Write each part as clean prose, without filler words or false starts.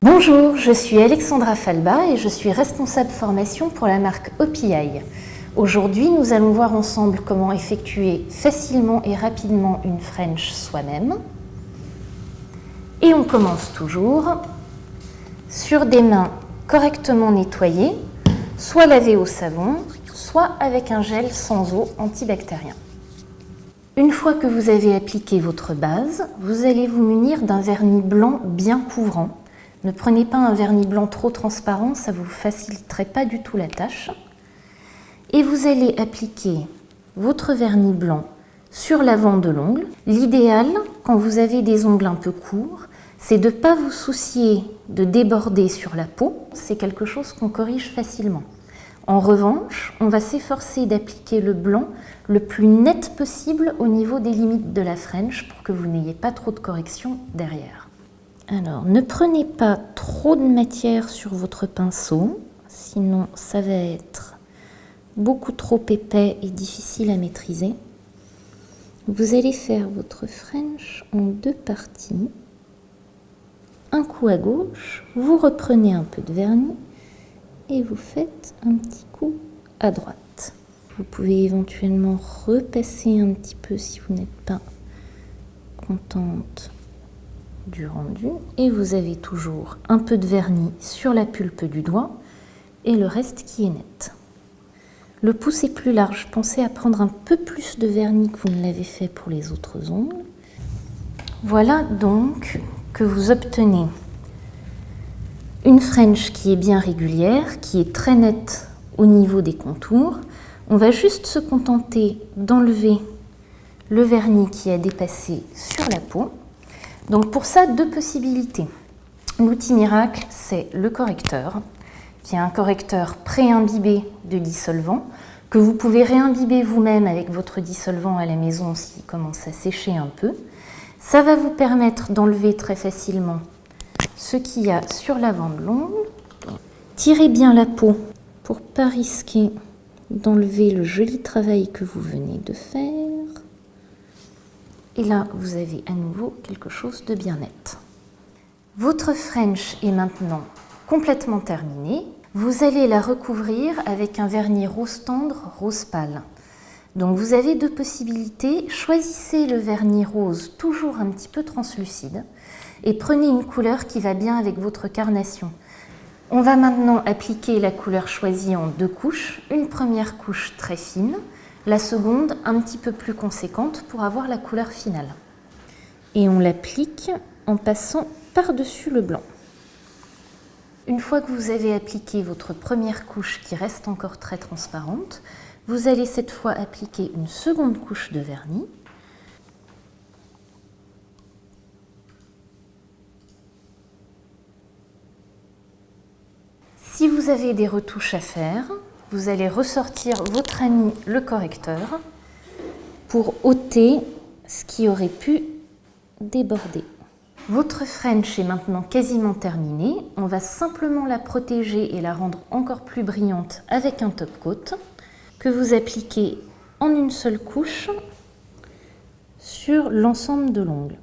Bonjour, je suis Alexandra Falba et je suis responsable formation pour la marque OPI. Aujourd'hui, nous allons voir ensemble comment effectuer facilement et rapidement une French soi-même. Et on commence toujours sur des mains correctement nettoyées, soit lavées au savon, soit avec un gel sans eau antibactérien. Une fois que vous avez appliqué votre base, vous allez vous munir d'un vernis blanc bien couvrant. Ne prenez pas un vernis blanc trop transparent, ça ne vous faciliterait pas du tout la tâche. Et vous allez appliquer votre vernis blanc sur l'avant de l'ongle. L'idéal, quand vous avez des ongles un peu courts, c'est de ne pas vous soucier de déborder sur la peau. C'est quelque chose qu'on corrige facilement. En revanche, on va s'efforcer d'appliquer le blanc le plus net possible au niveau des limites de la French pour que vous n'ayez pas trop de correction derrière. Alors, ne prenez pas trop de matière sur votre pinceau, sinon ça va être beaucoup trop épais et difficile à maîtriser. Vous allez faire votre French en deux parties. Un coup à gauche, vous reprenez un peu de vernis et vous faites un petit coup à droite. Vous pouvez éventuellement repasser un petit peu si vous n'êtes pas contente du rendu. Et vous avez toujours un peu de vernis sur la pulpe du doigt et le reste qui est net. Le pouce est plus large. Pensez à prendre un peu plus de vernis que vous ne l'avez fait pour les autres ongles. Voilà donc que vous obtenez une French qui est bien régulière, qui est très nette au niveau des contours. On va juste se contenter d'enlever le vernis qui a dépassé sur la peau. Donc pour ça, deux possibilités. L'outil miracle, c'est le correcteur, qui est un correcteur pré-imbibé de dissolvant, que vous pouvez réimbiber vous-même avec votre dissolvant à la maison s'il commence à sécher un peu. Ça va vous permettre d'enlever très facilement ce qu'il y a sur l'avant de l'ongle. Tirez bien la peau pour ne pas risquer d'enlever le joli travail que vous venez de faire. Et là, vous avez à nouveau quelque chose de bien net. Votre French est maintenant complètement terminée. Vous allez la recouvrir avec un vernis rose tendre, rose pâle. Donc vous avez deux possibilités. Choisissez le vernis rose toujours un petit peu translucide et prenez une couleur qui va bien avec votre carnation. On va maintenant appliquer la couleur choisie en deux couches. Une première couche très fine, la seconde un petit peu plus conséquente pour avoir la couleur finale. Et on l'applique en passant par-dessus le blanc. Une fois que vous avez appliqué votre première couche qui reste encore très transparente, vous allez cette fois appliquer une seconde couche de vernis. Si vous avez des retouches à faire, vous allez ressortir votre ami le correcteur pour ôter ce qui aurait pu déborder. Votre French est maintenant quasiment terminée. On va simplement la protéger et la rendre encore plus brillante avec un top coat que vous appliquez en une seule couche sur l'ensemble de l'ongle.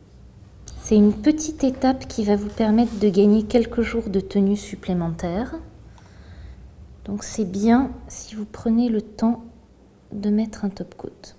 C'est une petite étape qui va vous permettre de gagner quelques jours de tenue supplémentaire. Donc c'est bien si vous prenez le temps de mettre un top coat.